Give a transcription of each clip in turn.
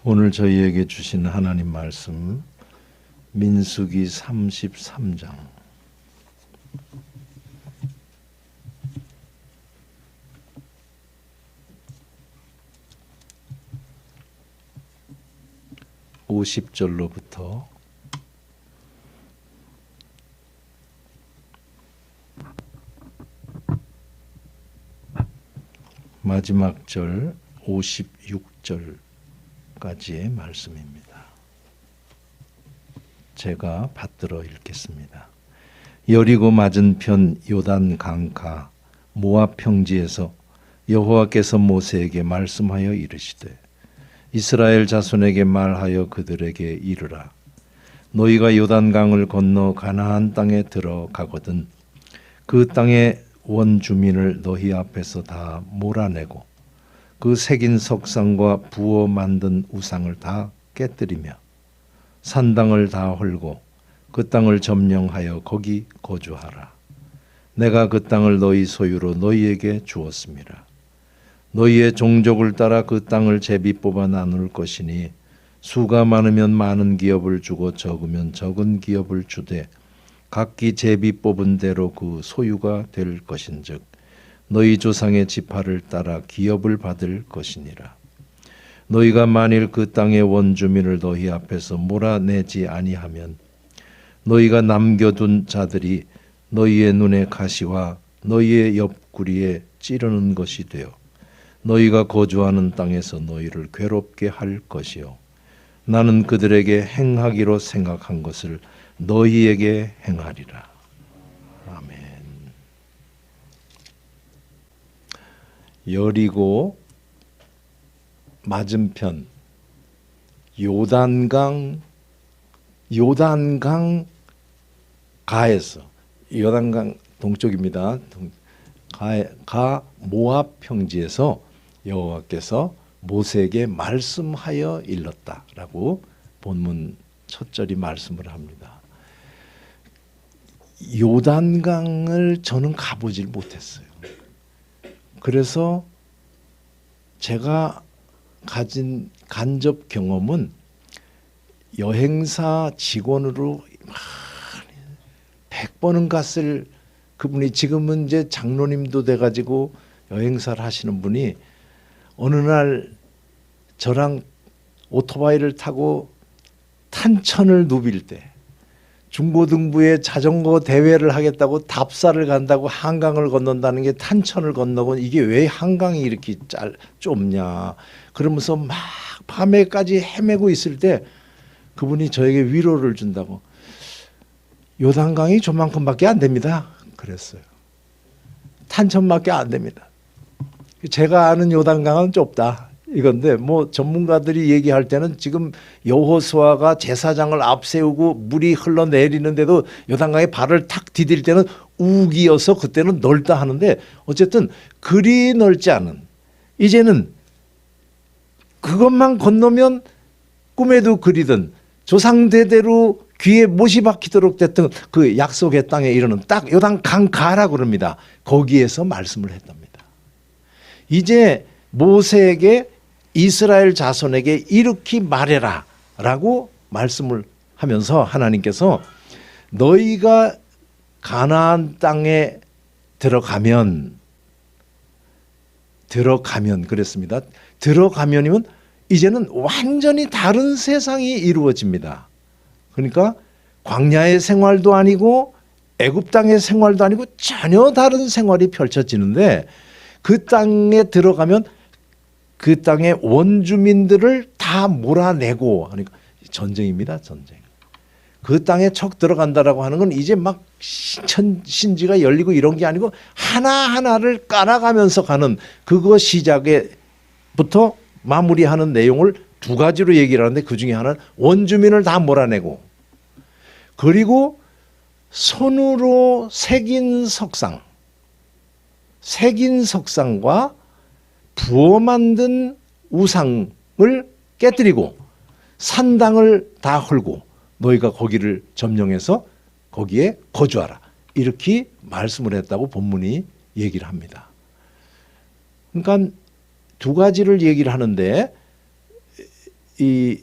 오늘 저희에게 주신 하나님 말씀 민수기 33장 (50절로부터) 마지막 절 56절까지의 말씀입니다. 제가 받들어 읽겠습니다. 여리고 맞은편 요단 강가 모압 평지에서 여호와께서 모세에게 말씀하여 이르시되 이스라엘 자손에게 말하여 그들에게 이르라. 너희가 요단강을 건너 가나안 땅에 들어가거든 그 땅의 원주민을 너희 앞에서 다 몰아내고 그 새긴 석상과 부어 만든 우상을 다 깨뜨리며 산당을 다 헐고 그 땅을 점령하여 거기 거주하라. 내가 그 땅을 너희 소유로 너희에게 주었습니다. 너희의 종족을 따라 그 땅을 제비 뽑아 나눌 것이니 수가 많으면 많은 기업을 주고 적으면 적은 기업을 주되 각기 제비 뽑은 대로 그 소유가 될 것인즉 너희 조상의 지파를 따라 기업을 받을 것이니라. 너희가 만일 그 땅의 원주민을 너희 앞에서 몰아내지 아니하면 너희가 남겨둔 자들이 너희의 눈에 가시와 너희의 옆구리에 찌르는 것이 되어 너희가 거주하는 땅에서 너희를 괴롭게 할 것이요 나는 그들에게 행하기로 생각한 것을 너희에게 행하리라. 아멘. 여리고 맞은편 요단강 가에서 요단강 동쪽입니다. 가 모압 평지에서 여호와께서 모세에게 말씀하여 일렀다라고 본문 첫 절이 말씀을 합니다. 요단강을 저는 가보질 못했어요. 그래서 제가 가진 간접 경험은 여행사 직원으로 100번은 갔을 그분이 지금은 이제 장로님도 돼가지고 여행사를 하시는 분이 어느 날 저랑 오토바이를 타고 탄천을 누빌 때 중고등부에 자전거 대회를 하겠다고 답사를 간다고 한강을 건넌다는 게 탄천을 건너고 이게 왜 한강이 이렇게 좁냐 그러면서 막 밤에까지 헤매고 있을 때 그분이 저에게 위로를 준다고 요단강이 저만큼밖에 안 됩니다 그랬어요. 탄천밖에 안 됩니다. 제가 아는 요단강은 좁다 이건데 뭐 전문가들이 얘기할 때는 지금 여호수아가 제사장을 앞세우고 물이 흘러내리는데도 요단강에 발을 탁 디딜 때는 우기여서 그때는 넓다 하는데 어쨌든 그리 넓지 않은 이제는 그것만 건너면 꿈에도 그리던 조상대대로 귀에 못이 박히도록 됐던 그 약속의 땅에 이르는 딱 요단강 가라고 그럽니다. 거기에서 말씀을 했답니다. 이제 모세에게 이스라엘 자손에게 이렇게 말해라 라고 말씀을 하면서 하나님께서 너희가 가나안 땅에 들어가면 그랬습니다. 들어가면이면 이제는 완전히 다른 세상이 이루어집니다. 그러니까 광야의 생활도 아니고 애굽 땅의 생활도 아니고 전혀 다른 생활이 펼쳐지는데 그 땅에 들어가면 그 땅의 원주민들을 다 몰아내고 하니까 전쟁입니다. 전쟁. 그 땅에 척 들어간다라고 하는 건 이제 막 신지가 열리고 이런 게 아니고 하나하나를 깔아가면서 가는 그거 시작에부터 마무리하는 내용을 두 가지로 얘기를 하는데 그 중에 하나는 원주민을 다 몰아내고 그리고 손으로 새긴 석상과 부어 만든 우상을 깨뜨리고 산당을 다 헐고 너희가 거기를 점령해서 거기에 거주하라. 이렇게 말씀을 했다고 본문이 얘기를 합니다. 그러니까 두 가지를 얘기를 하는데 이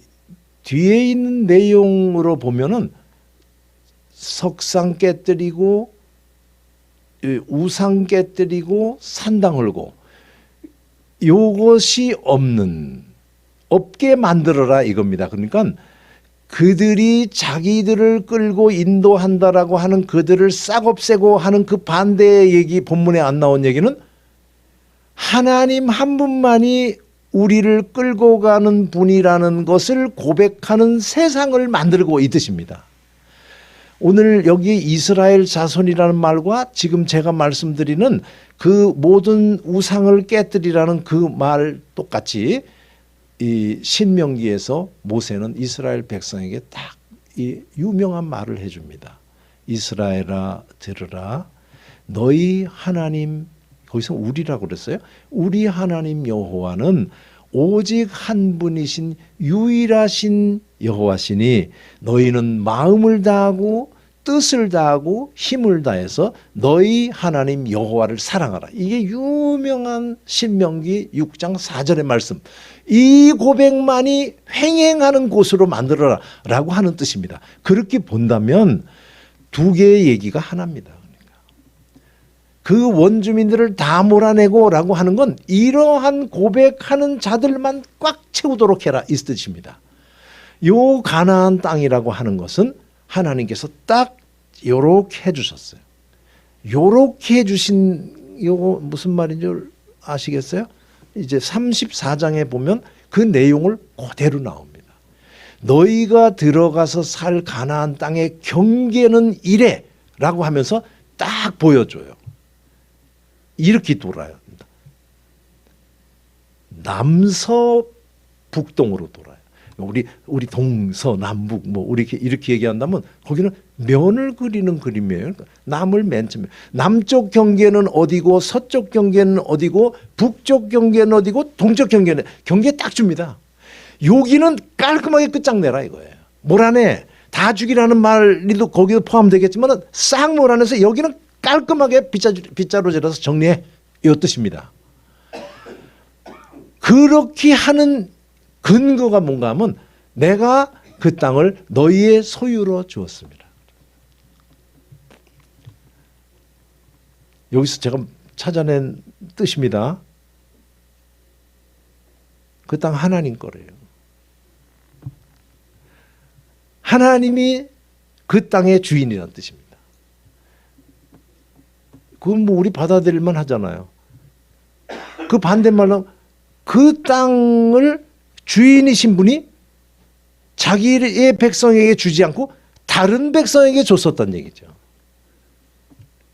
뒤에 있는 내용으로 보면은 석상 깨뜨리고 우상 깨뜨리고 산당 헐고 요것이 없게 만들어라 이겁니다. 그러니까 그들이 자기들을 끌고 인도한다라고 하는 그들을 싹 없애고 하는 그 반대의 얘기, 본문에 안 나온 얘기는 하나님 한 분만이 우리를 끌고 가는 분이라는 것을 고백하는 세상을 만들고 이 뜻입니다. 오늘 여기 이스라엘 자손이라는 말과 지금 제가 말씀드리는 그 모든 우상을 깨뜨리라는 그 말 똑같이 이 신명기에서 모세는 이스라엘 백성에게 딱 이 유명한 말을 해줍니다. 이스라엘아 들으라, 너희 하나님, 거기서 우리라고 그랬어요. 우리 하나님 여호와는 오직 한 분이신 유일하신 여호와시니 너희는 마음을 다하고 뜻을 다하고 힘을 다해서 너희 하나님 여호와를 사랑하라. 이게 유명한 신명기 6장 4절의 말씀. 이 고백만이 횡행하는 곳으로 만들어라 라고 하는 뜻입니다. 그렇게 본다면 두 개의 얘기가 하나입니다. 그 원주민들을 다 몰아내고 라고 하는 건 이러한 고백하는 자들만 꽉 채우도록 해라 이 뜻입니다. 요 가나안 땅이라고 하는 것은 하나님께서 딱 요렇게 해주셨어요. 요렇게 해주신 요거 무슨 말인 줄 아시겠어요? 이제 34장에 보면 그 내용을 그대로 나옵니다. 너희가 들어가서 살 가나안 땅의 경계는 이래 라고 하면서 딱 보여줘요. 이렇게 돌아요. 남서 북동으로 돌아요. 우리 동서남북 뭐 이렇게 얘기한다면 거기는 면을 그리는 그림이에요. 남을 맨 처음에 남쪽 경계는 어디고 서쪽 경계는 어디고 북쪽 경계는 어디고 동쪽 경계는 경계 딱 줍니다. 여기는 깔끔하게 끝장내라 이거예요. 몰아내 다 죽이라는 말도 거기도 포함되겠지만 싹 몰아내서 여기는 깔끔하게 빗자루 질러서 정리해 이 뜻입니다. 그렇게 하는 근거가 뭔가 하면 내가 그 땅을 너희의 소유로 주었습니다. 여기서 제가 찾아낸 뜻입니다. 그 땅 하나님 거래요. 하나님이 그 땅의 주인이라는 뜻입니다. 그건 뭐 우리 받아들일만 하잖아요. 그 반대말로 그 땅을 주인이신 분이 자기의 백성에게 주지 않고 다른 백성에게 줬었다는 얘기죠.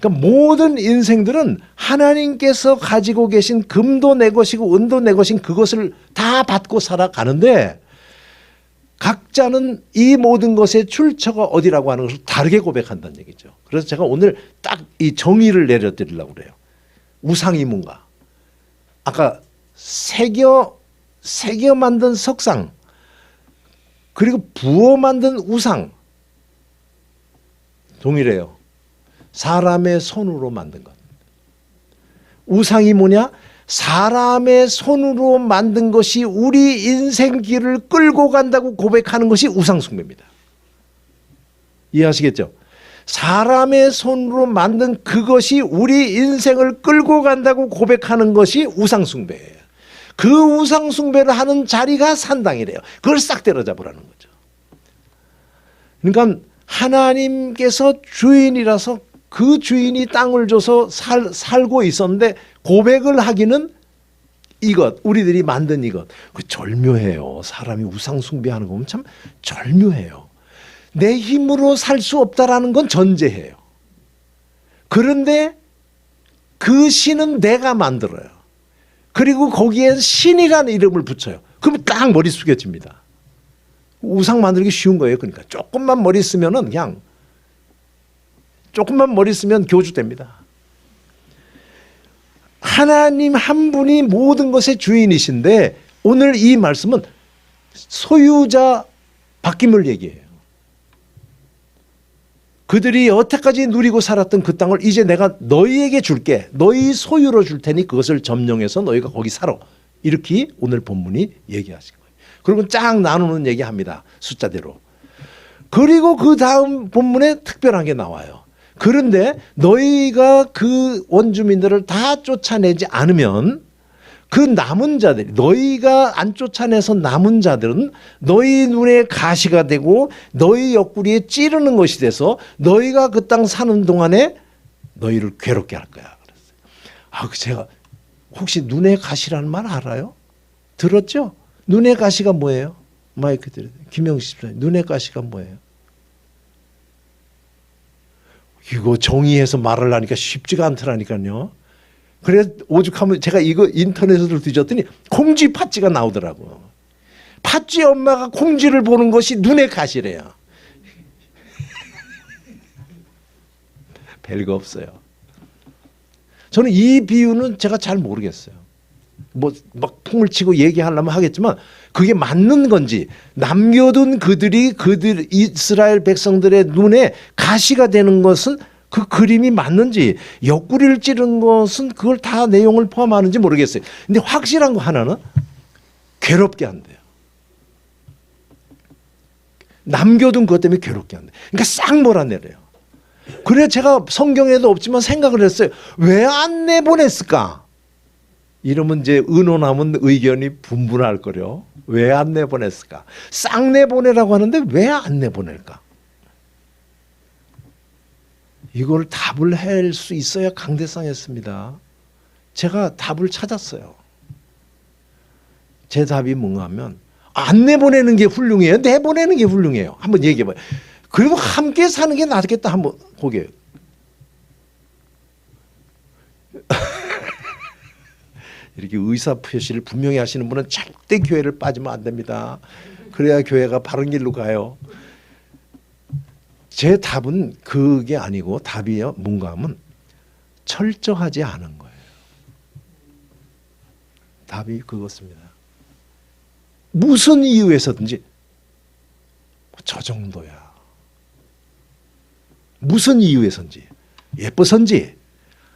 그러니까 모든 인생들은 하나님께서 가지고 계신 금도 내 것이고 은도 내 것인 그것을 다 받고 살아가는데 각자는 이 모든 것의 출처가 어디라고 하는 것을 다르게 고백한다는 얘기죠. 그래서 제가 오늘 딱 이 정의를 내려드리려고 그래요. 우상이 뭔가. 아까 새겨 만든 석상 그리고 부어 만든 우상 동일해요. 사람의 손으로 만든 것. 우상이 뭐냐? 사람의 손으로 만든 것이 우리 인생길을 끌고 간다고 고백하는 것이 우상 숭배입니다. 이해하시겠죠? 사람의 손으로 만든 그것이 우리 인생을 끌고 간다고 고백하는 것이 우상 숭배예요. 그 우상 숭배를 하는 자리가 산당이래요. 그걸 싹 때려잡으라는 거죠. 그러니까 하나님께서 주인이라서 그 주인이 땅을 줘서 살고 있었는데 고백을 하기는 이것, 우리들이 만든 이것. 그 절묘해요. 사람이 우상 숭배하는 거 보면 참 절묘해요. 내 힘으로 살 수 없다라는 건 전제해요. 그런데 그 신은 내가 만들어요. 그리고 거기에 신이라는 이름을 붙여요. 그러면 딱 머리 숙여집니다. 우상 만들기 쉬운 거예요. 그러니까 조금만 머리 쓰면은 그냥 조금만 머리 쓰면 교주됩니다. 하나님 한 분이 모든 것의 주인이신데 오늘 이 말씀은 소유자 바뀜을 얘기해요. 그들이 여태까지 누리고 살았던 그 땅을 이제 내가 너희에게 줄게. 너희 소유로 줄 테니 그것을 점령해서 너희가 거기 살아. 이렇게 오늘 본문이 얘기하신 거예요. 그러면 쫙 나누는 얘기합니다. 숫자대로. 그리고 그 다음 본문에 특별한 게 나와요. 그런데 너희가 그 원주민들을 다 쫓아내지 않으면 그 남은 자들이, 너희가 안 쫓아내서 남은 자들은 너희 눈에 가시가 되고 너희 옆구리에 찌르는 것이 돼서 너희가 그 땅 사는 동안에 너희를 괴롭게 할 거야. 그랬어요. 제가 혹시 눈에 가시라는 말 알아요? 들었죠? 눈에 가시가 뭐예요? 마이크 드려요. 김영식 집사님, 눈에 가시가 뭐예요? 이거 정의해서 말을 하니까 쉽지가 않더라니까요. 그래 오죽하면 제가 이거 인터넷으로 뒤졌더니 콩쥐 팥쥐가 나오더라고요. 팥쥐 엄마가 콩쥐를 보는 것이 눈에 가시래요. 별거 없어요. 저는 이 비유는 제가 잘 모르겠어요. 뭐 막 퉁을 치고 얘기하려면 하겠지만 그게 맞는 건지, 남겨둔 그들 이스라엘 백성들의 눈에 가시가 되는 것은 그 그림이 맞는지, 옆구리를 찌른 것은 그걸 다 내용을 포함하는지 모르겠어요. 근데 확실한 거 하나는 괴롭게 한대요. 남겨둔 것 때문에 괴롭게 한대요. 그러니까 싹 몰아내래요. 그래 제가 성경에도 없지만 생각을 했어요. 왜 안 내보냈을까? 이러면 이제 의논하면 의견이 분분할 거려. 왜 안 내보냈을까? 싹 내보내라고 하는데 왜 안 내보낼까? 이걸 답을 할 수 있어야 강대상했습니다. 제가 답을 찾았어요. 제 답이 뭔가 하면 안 내보내는 게 훌륭해요? 내보내는 게 훌륭해요? 한번 얘기해봐요. 그래도 함께 사는 게 낫겠다. 한번 보게요. 이렇게 의사 표시를 분명히 하시는 분은 절대 교회를 빠지면 안 됩니다. 그래야 교회가 바른 길로 가요. 제 답은 그게 아니고 답이요. 뭔가 하면 철저하지 않은 거예요. 답이 그것입니다. 무슨 이유에서든지 저 정도야. 무슨 이유에서인지, 예뻐서인지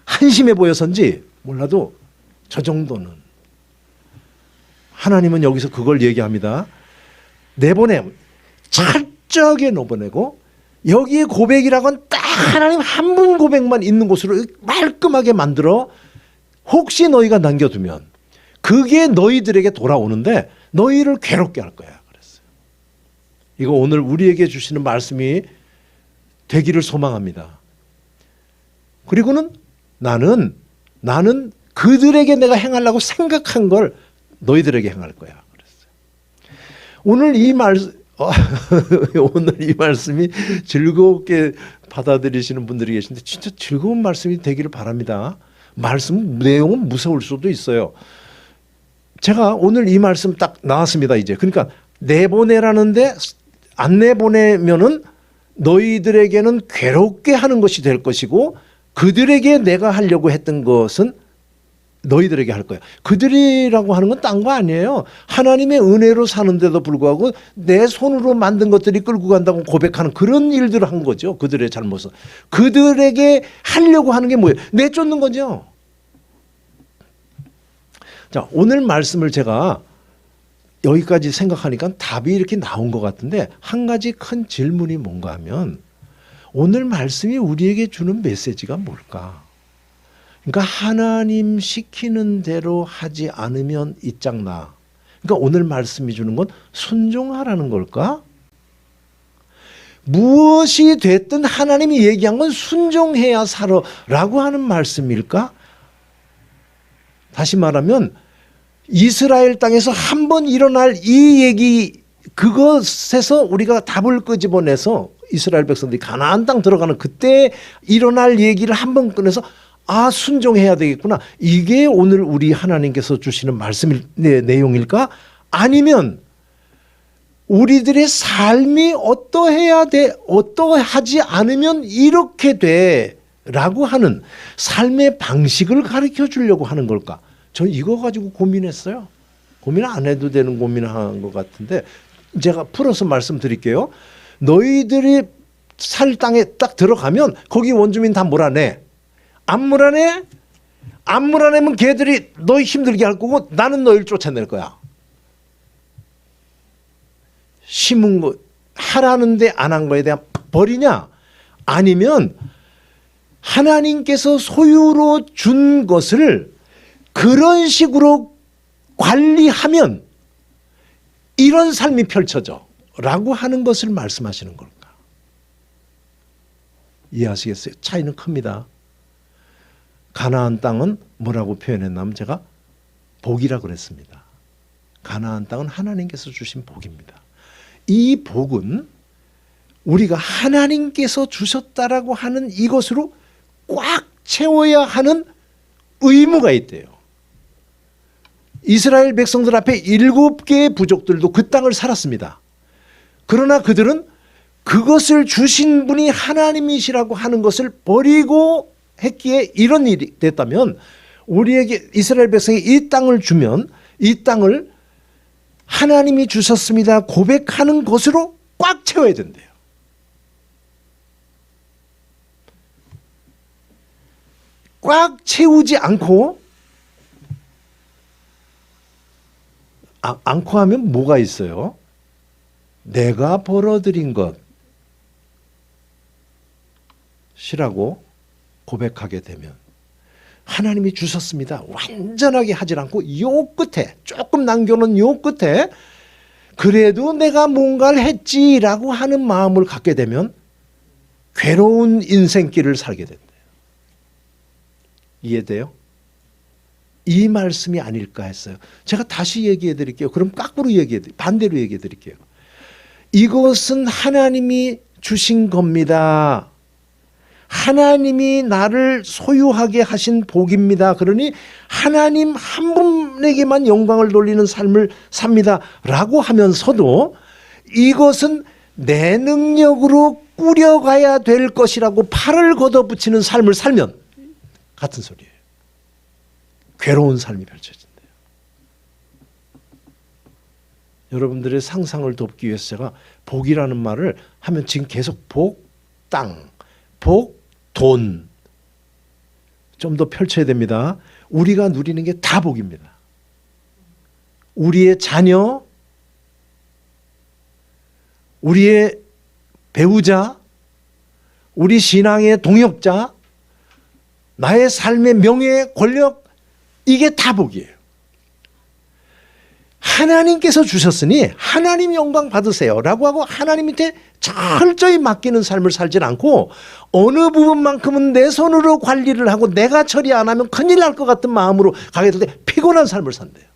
한심해 보여서인지 몰라도 저 정도는. 하나님은 여기서 그걸 얘기합니다. 내보냄, 철저하게 내보내고 여기에 고백이라고는 딱 하나님 한 분 고백만 있는 곳으로 말끔하게 만들어 혹시 너희가 남겨두면 그게 너희들에게 돌아오는데 너희를 괴롭게 할 거야. 그랬어요. 이거 오늘 우리에게 주시는 말씀이 되기를 소망합니다. 그리고는 나는 그들에게 내가 행하려고 생각한 걸 너희들에게 행할 거야. 그랬어요. 오늘 이 말씀이 즐겁게 받아들이시는 분들이 계신데 진짜 즐거운 말씀이 되기를 바랍니다. 말씀 내용은 무서울 수도 있어요. 제가 오늘 이 말씀 딱 나왔습니다. 이제 그러니까 내보내라는데 안 내보내면은 너희들에게는 괴롭게 하는 것이 될 것이고 그들에게 내가 하려고 했던 것은 너희들에게 할 거야. 그들이라고 하는 건 딴 거 아니에요. 하나님의 은혜로 사는데도 불구하고 내 손으로 만든 것들이 끌고 간다고 고백하는 그런 일들을 한 거죠. 그들의 잘못은. 그들에게 하려고 하는 게 뭐예요? 내쫓는 거죠. 자, 오늘 말씀을 제가 여기까지 생각하니까 답이 이렇게 나온 것 같은데 한 가지 큰 질문이 뭔가 하면 오늘 말씀이 우리에게 주는 메시지가 뭘까? 그러니까 하나님 시키는 대로 하지 않으면 이짱나. 그러니까 오늘 말씀이 주는 건 순종하라는 걸까? 무엇이 됐든 하나님이 얘기한 건 순종해야 살아라고 하는 말씀일까? 다시 말하면 이스라엘 땅에서 한번 일어날 이 얘기 그것에서 우리가 답을 끄집어내서 이스라엘 백성들이 가나안 땅 들어가는 그때 일어날 얘기를 한번 꺼내서 아 순종해야 되겠구나. 이게 오늘 우리 하나님께서 주시는 말씀의 내용일까? 아니면 우리들의 삶이 어떠해야 돼? 어떠하지 않으면 이렇게 돼? 라고 하는 삶의 방식을 가르쳐 주려고 하는 걸까? 저는 이거 가지고 고민했어요. 고민 안 해도 되는 고민을 한 것 같은데 제가 풀어서 말씀드릴게요. 너희들이 살 땅에 딱 들어가면 거기 원주민 다 몰아내. 안 몰아내? 안 몰아내면 걔들이 너희 힘들게 할 거고 나는 너희를 쫓아낼 거야. 심은 거 하라는데 안 한 거에 대한 벌이냐? 아니면 하나님께서 소유로 준 것을 그런 식으로 관리하면 이런 삶이 펼쳐져 라고 하는 것을 말씀하시는 걸까? 이해하시겠어요? 차이는 큽니다. 가나안 땅은 뭐라고 표현했냐면 제가 복이라고 그랬습니다. 가나안 땅은 하나님께서 주신 복입니다. 이 복은 우리가 하나님께서 주셨다라고 하는 이것으로 꽉 채워야 하는 의무가 있대요. 이스라엘 백성들 앞에 7개의 부족들도 그 땅을 살았습니다. 그러나 그들은 그것을 주신 분이 하나님이시라고 하는 것을 버리고 했기에 이런 일이 됐다면 우리에게 이스라엘 백성이 이 땅을 주면 이 땅을 하나님이 주셨습니다 고백하는 것으로 꽉 채워야 된대요. 꽉 채우지 않고 않고 하면 뭐가 있어요? 내가 벌어들인 것이라고 고백하게 되면 하나님이 주셨습니다 완전하게 하지 않고 요 끝에 조금 남겨놓은 요 끝에 그래도 내가 뭔가를 했지라고 하는 마음을 갖게 되면 괴로운 인생길을 살게 된대요. 이해돼요? 이 말씀이 아닐까 했어요. 제가 다시 얘기해 드릴게요. 그럼 거꾸로 반대로 얘기해 드릴게요. 이것은 하나님이 주신 겁니다. 하나님이 나를 소유하게 하신 복입니다. 그러니 하나님 한 분에게만 영광을 돌리는 삶을 삽니다. 라고 하면서도 이것은 내 능력으로 꾸려가야 될 것이라고 팔을 걷어붙이는 삶을 살면 같은 소리예요. 괴로운 삶이 펼쳐진대요. 여러분들의 상상을 돕기 위해서 제가 복이라는 말을 하면 지금 계속 복, 땅, 복, 돈 좀 더 펼쳐야 됩니다. 우리가 누리는 게 다 복입니다. 우리의 자녀, 우리의 배우자, 우리 신앙의 동역자, 나의 삶의 명예, 권력 이게 다 복이에요. 하나님께서 주셨으니 하나님 영광 받으세요 라고 하고 하나님 밑에 철저히 맡기는 삶을 살지 않고 어느 부분만큼은 내 손으로 관리를 하고 내가 처리 안 하면 큰일 날 것 같은 마음으로 가게 될 때 피곤한 삶을 산대요.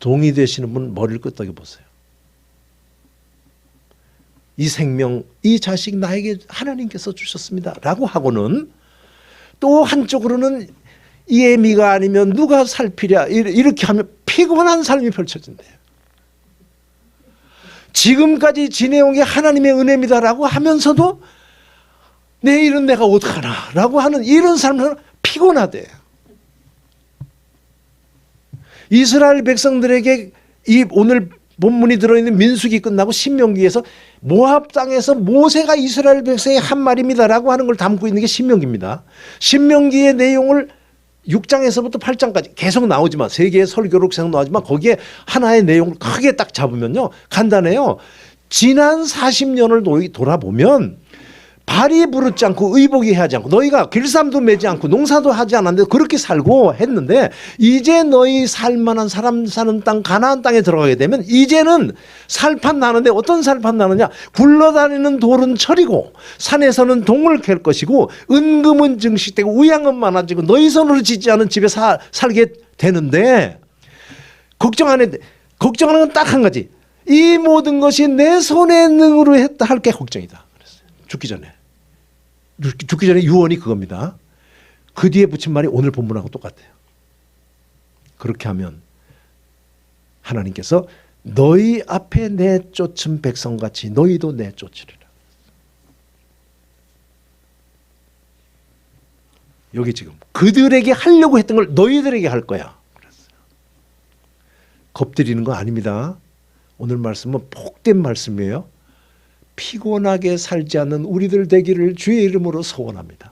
동의되시는 분 머리를 끄덕여 보세요. 이 생명, 이 자식 나에게 하나님께서 주셨습니다 라고 하고는 또 한쪽으로는 이 애미가 아니면 누가 살피랴 이렇게 하면 피곤한 삶이 펼쳐진대요. 지금까지 지내온 게 하나님의 은혜입니다라고 하면서도 내일은 내가 어떡하나 라고 하는 이런 삶은 피곤하대요. 이스라엘 백성들에게 이 오늘 본문이 들어있는 민수기 끝나고 신명기에서 모압 땅에서 모세가 이스라엘 백성의 한 말입니다라고 하는 걸 담고 있는 게 신명기입니다. 신명기의 내용을 6장에서부터 8장까지 계속 나오지만 세 개의 설교로 계속 나오지만 거기에 하나의 내용을 크게 딱 잡으면요 간단해요. 지난 40년을 돌아보면 발이 부르지 않고 의복이 하지 않고 너희가 길쌈도 매지 않고 농사도 하지 않았는데 그렇게 살고 했는데 이제 너희 살만한 사람 사는 땅 가나안 땅에 들어가게 되면 이제는 살판 나는데 어떤 살판 나느냐 굴러다니는 돌은 철이고 산에서는 동을 캘 것이고 은금은 증식되고 우양은 많아지고 너희 손으로 짓지 않은 집에 살게 되는데 걱정하는 건 딱 한 가지 이 모든 것이 내 손의 능으로 했다 할 게 걱정이다. 죽기 전에 유언이 그겁니다. 그 뒤에 붙인 말이 오늘 본문하고 똑같아요. 그렇게 하면 하나님께서 너희 앞에 내쫓은 백성같이 너희도 내쫓으리라. 여기 지금 그들에게 하려고 했던 걸 너희들에게 할 거야. 그랬어요. 겁들이는 거 아닙니다. 오늘 말씀은 복된 말씀이에요. 피곤하게 살지 않는 우리들 되기를 주의 이름으로 소원합니다.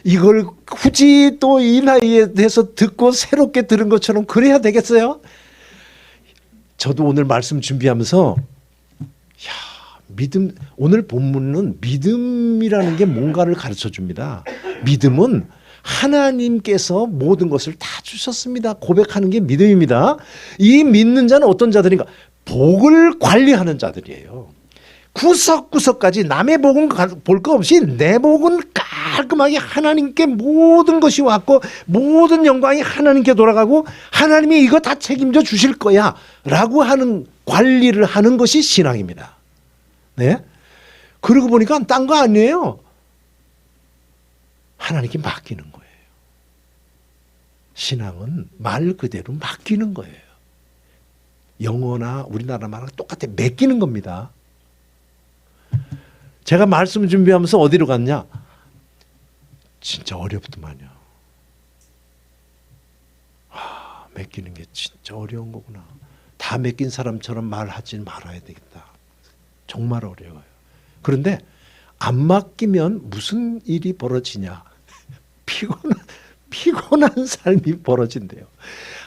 이걸 굳이 또 이 나이에 대해서 듣고 새롭게 들은 것처럼 그래야 되겠어요? 저도 오늘 말씀 준비하면서 믿음, 오늘 본문은 믿음이라는 게 뭔가를 가르쳐 줍니다. 믿음은 하나님께서 모든 것을 다 주셨습니다. 고백하는 게 믿음입니다. 이 믿는 자는 어떤 자들인가? 복을 관리하는 자들이에요. 구석구석까지 남의 복은 볼 거 없이 내 복은 깔끔하게 하나님께 모든 것이 왔고 모든 영광이 하나님께 돌아가고 하나님이 이거 다 책임져 주실 거야 라고 하는 관리를 하는 것이 신앙입니다. 네? 그러고 보니까 딴 거 아니에요. 하나님께 맡기는 거예요. 신앙은 말 그대로 맡기는 거예요. 영어나 우리나라 말랑 똑같아. 맡기는 겁니다. 제가 말씀 준비하면서 어디로 갔냐? 진짜 어렵더만요. 맡기는 게 진짜 어려운 거구나. 다 맡긴 사람처럼 말하지 말아야 되겠다. 정말 어려워요. 그런데 안 맡기면 무슨 일이 벌어지냐? 피곤한 삶이 벌어진대요.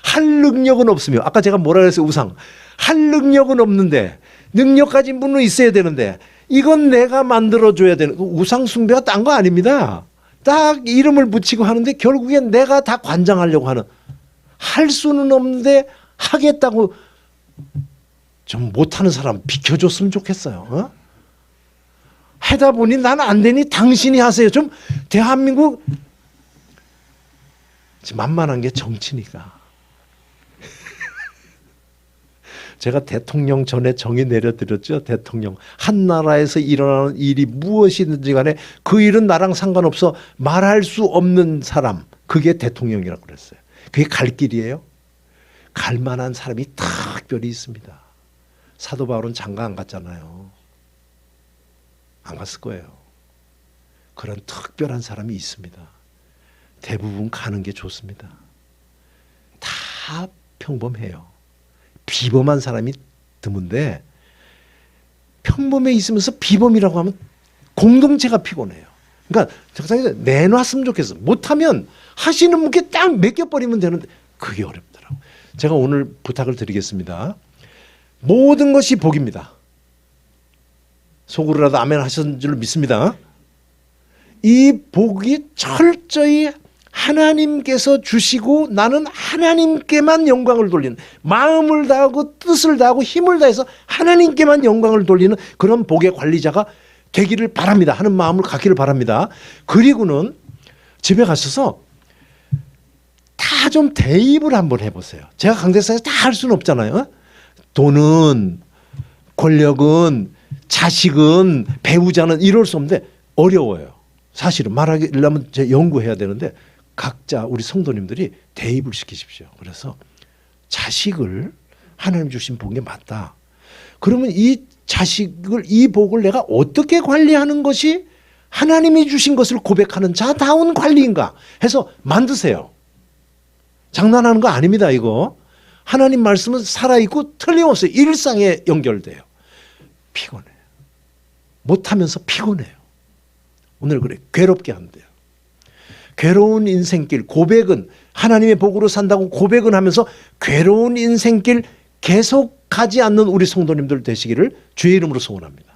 할 능력은 없으며, 아까 제가 뭐라 그랬어요? 우상. 할 능력은 없는데 능력 가진 분은 있어야 되는데 이건 내가 만들어줘야 되는, 우상 숭배가 딴 거 아닙니다. 딱 이름을 붙이고 하는데 결국엔 내가 다 관장하려고 하는, 할 수는 없는데 하겠다고 좀 못하는 사람 비켜줬으면 좋겠어요. 어? 하다 보니 난 안 되니 당신이 하세요. 좀 대한민국 만만한 게 정치니까. 제가 대통령 전에 정의 내려드렸죠. 대통령. 한 나라에서 일어나는 일이 무엇이든지 간에 그 일은 나랑 상관없어 말할 수 없는 사람. 그게 대통령이라고 그랬어요. 그게 갈 길이에요. 갈 만한 사람이 특별히 있습니다. 사도 바울은 장가 안 갔잖아요. 안 갔을 거예요. 그런 특별한 사람이 있습니다. 대부분 가는 게 좋습니다. 다 평범해요. 비범한 사람이 드문데 평범해 있으면서 비범이라고 하면 공동체가 피곤해요. 그러니까 적당히 내놨으면 좋겠어. 못하면 하시는 분께 딱 맡겨버리면 되는데 그게 어렵더라고. 제가 오늘 부탁을 드리겠습니다. 모든 것이 복입니다. 속으로라도 아멘 하셨는 줄 믿습니다. 이 복이 철저히 하나님께서 주시고 나는 하나님께만 영광을 돌리는, 마음을 다하고 뜻을 다하고 힘을 다해서 하나님께만 영광을 돌리는 그런 복의 관리자가 되기를 바랍니다 하는 마음을 갖기를 바랍니다. 그리고는 집에 가셔서 다 좀 대입을 한번 해보세요. 제가 강대상에서 다 할 수는 없잖아요. 돈은, 권력은, 자식은, 배우자는 이럴 수 없는데 어려워요. 사실은 말하려면 연구해야 되는데 각자 우리 성도님들이 대입을 시키십시오. 그래서 자식을 하나님 주신 복이 맞다. 그러면 이 자식을, 이 복을 내가 어떻게 관리하는 것이 하나님이 주신 것을 고백하는 자다운 관리인가 해서 만드세요. 장난하는 거 아닙니다. 이거 하나님 말씀은 살아있고 틀림없어요. 일상에 연결돼요. 피곤해요. 못하면서 피곤해요. 오늘 그래 괴롭게 한대요. 괴로운 인생길, 고백은 하나님의 복으로 산다고 고백은 하면서 괴로운 인생길 계속 가지 않는 우리 성도님들 되시기를 주의 이름으로 소원합니다.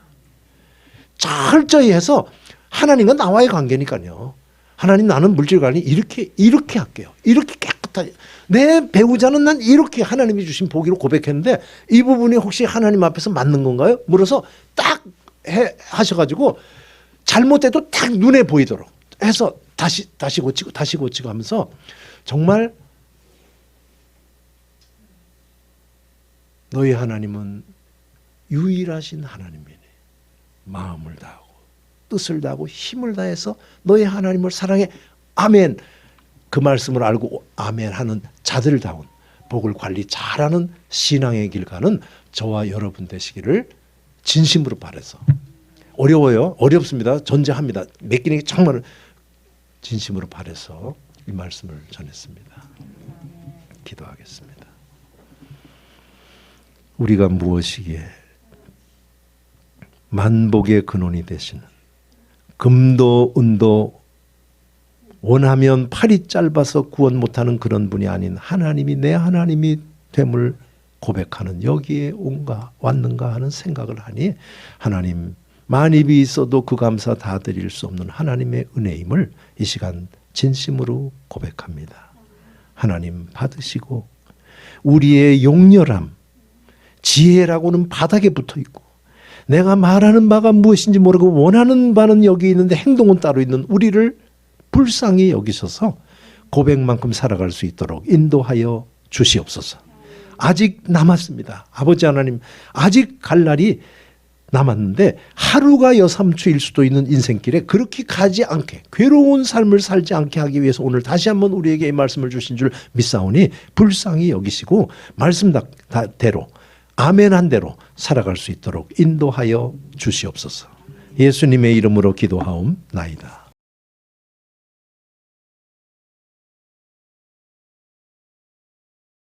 철저히 해서 하나님과 나와의 관계니까요. 하나님, 나는 물질관리 이렇게 할게요. 이렇게 깨끗하게. 내 배우자는 난 이렇게 하나님이 주신 복으로 고백했는데 이 부분이 혹시 하나님 앞에서 맞는 건가요? 물어서 딱 하셔가지고 잘못돼도 딱 눈에 보이도록 해서 다시 고치고 하면서 정말 너희 하나님은 유일하신 하나님이네. 마음을 다하고 뜻을 다하고 힘을 다해서 너희 하나님을 사랑해. 아멘. 그 말씀을 알고 아멘 하는 자들다운 복을 관리 잘하는 신앙의 길 가는 저와 여러분 되시기를 진심으로 바라서. 어려워요. 어렵습니다. 전제합니다. 맡기는 게 정말 진심으로 바라서 이 말씀을 전했습니다. 기도하겠습니다. 우리가 무엇이기에 만복의 근원이 되시는, 금도 은도 원하면 팔이 짧아서 구원 못하는 그런 분이 아닌 하나님이 내 하나님이 됨을 고백하는 여기에 왔는가 하는 생각을 하니 하나님 만입이 있어도 그 감사 다 드릴 수 없는 하나님의 은혜임을 이 시간 진심으로 고백합니다. 하나님 받으시고 우리의 용렬함, 지혜라고는 바닥에 붙어 있고 내가 말하는 바가 무엇인지 모르고 원하는 바는 여기 있는데 행동은 따로 있는 우리를 불쌍히 여기셔서 고백만큼 살아갈 수 있도록 인도하여 주시옵소서. 아직 남았습니다. 아버지 하나님, 아직 갈 날이 남았는데 하루가 여삼추일 수도 있는 인생길에 그렇게 가지 않게 괴로운 삶을 살지 않게 하기 위해서 오늘 다시 한번 우리에게 이 말씀을 주신 줄 믿사오니 불쌍히 여기시고 말씀대로 아멘한 대로 살아갈 수 있도록 인도하여 주시옵소서. 예수님의 이름으로 기도하옵나이다.